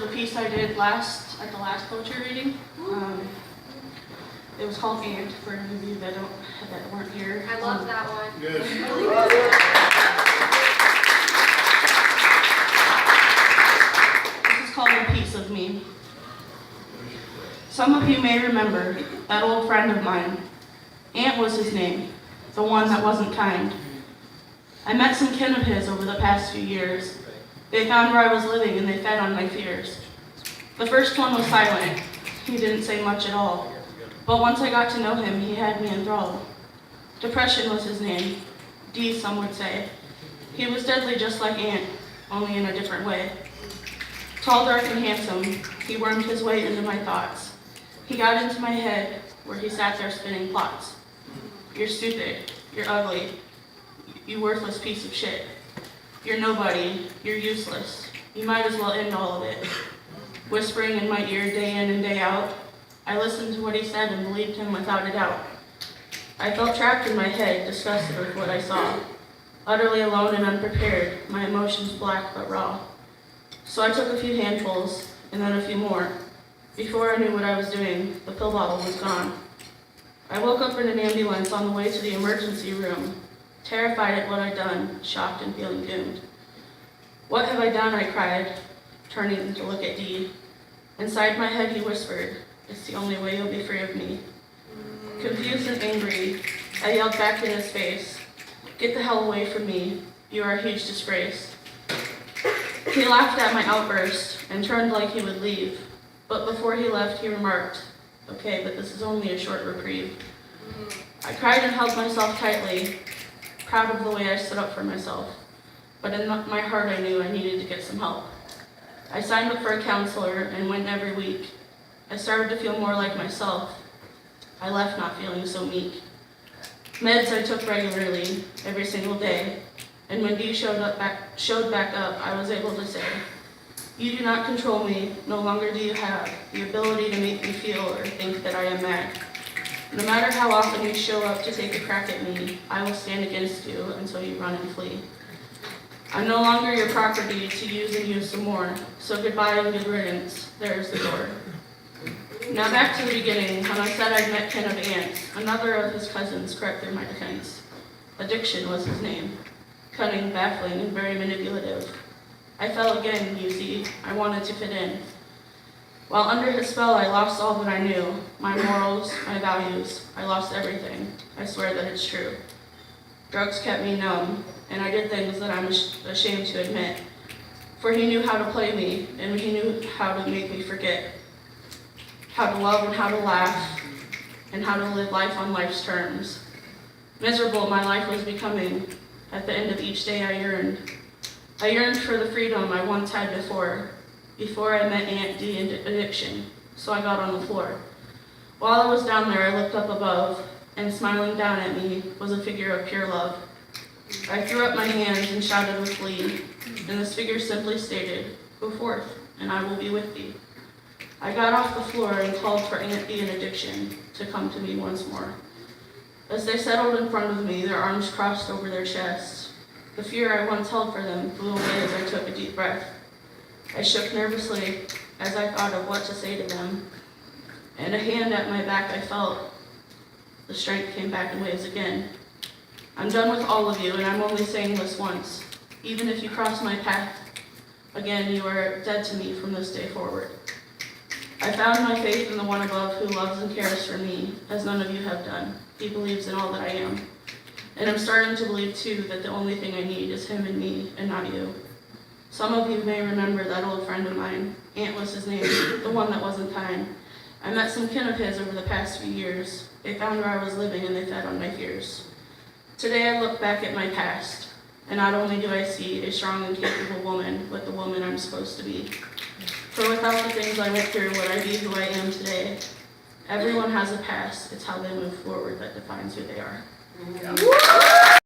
of the piece I did at the last poetry reading. It was called Ant, for any of you that weren't here. I love that one. Good. This is called A Piece of Me. Some of you may remember that old friend of mine. Ant was his name, the one that wasn't kind. I met some kin of his over the past few years. They found where I was living and they fed on my fears. The first one was silent. He didn't say much at all. But once I got to know him, he had me enthralled. Depression was his name. D, some would say. He was deadly just like Ant, only in a different way. Tall, dark, and handsome, he wormed his way into my thoughts. He got into my head, where he sat there spinning plots. You're stupid. You're ugly. You worthless piece of shit. You're nobody. You're useless. You might as well end all of it. Whispering in my ear day in and day out, I listened to what he said and believed him without a doubt. I felt trapped in my head, disgusted with what I saw. Utterly alone and unprepared, my emotions black but raw. So I took a few handfuls, and then a few more. Before I knew what I was doing, the pill bottle was gone. I woke up in an ambulance on the way to the emergency room, terrified at what I'd done, shocked and feeling doomed. What have I done, I cried, turning to look at D. Inside my head he whispered, it's the only way you'll be free of me. Confused and angry, I yelled back in his face, get the hell away from me, you are a huge disgrace. He laughed at my outburst and turned like he would leave, but before he left he remarked, okay, but this is only a short reprieve. I cried and held myself tightly, proud of the way I stood up for myself, but in my heart I knew I needed to get some help. I signed up for a counselor and went every week. I started to feel more like myself. I left not feeling so meek. Meds I took regularly, every single day, and when D showed back up, I was able to say, you do not control me, no longer do you have the ability to make me feel or think that I am mad. No matter how often you show up to take a crack at me, I will stand against you until you run and flee. I'm no longer your property to use and use some more, so goodbye and good riddance, there's the door. Now back to the beginning, when I said I'd met kin of Ant, another of his cousins crept through my defense. Addiction was his name, cunning, baffling, and very manipulative. I fell again, you see, I wanted to fit in. While under his spell I lost all that I knew, my morals, my values, I lost everything, I swear that it's true. Drugs kept me numb, and I did things that I'm ashamed to admit. For he knew how to play me, and he knew how to make me forget. How to love and how to laugh, and how to live life on life's terms. Miserable my life was becoming. At the end of each day I yearned. I yearned for the freedom I once had before I met Aunt D and addiction, so I got on the floor. While I was down there, I looked up above, and smiling down at me was a figure of pure love. I threw up my hands and shouted with glee, and this figure simply stated, go forth, and I will be with thee. I got off the floor and called for Aunt D and addiction to come to me once more. As they settled in front of me, their arms crossed over their chests. The fear I once held for them flew away as I took a deep breath. I shook nervously as I thought of what to say to them, and a hand at my back I felt. The strength came back in waves again. I'm done with all of you, and I'm only saying this once. Even if you cross my path again, you are dead to me from this day forward. I found my faith in the one above who loves and cares for me, as none of you have done. He believes in all that I am. And I'm starting to believe, too, that the only thing I need is him and me, and not you. Some of you may remember that old friend of mine. Ant was his name, the one that wasn't kind. I met some kin of his over the past few years. They found where I was living, and they fed on my fears. Today I look back at my past, and not only do I see a strong and capable woman, but the woman I'm supposed to be. For without the things I went through, would I be who I am today? Everyone has a past. It's how they move forward that defines who they are.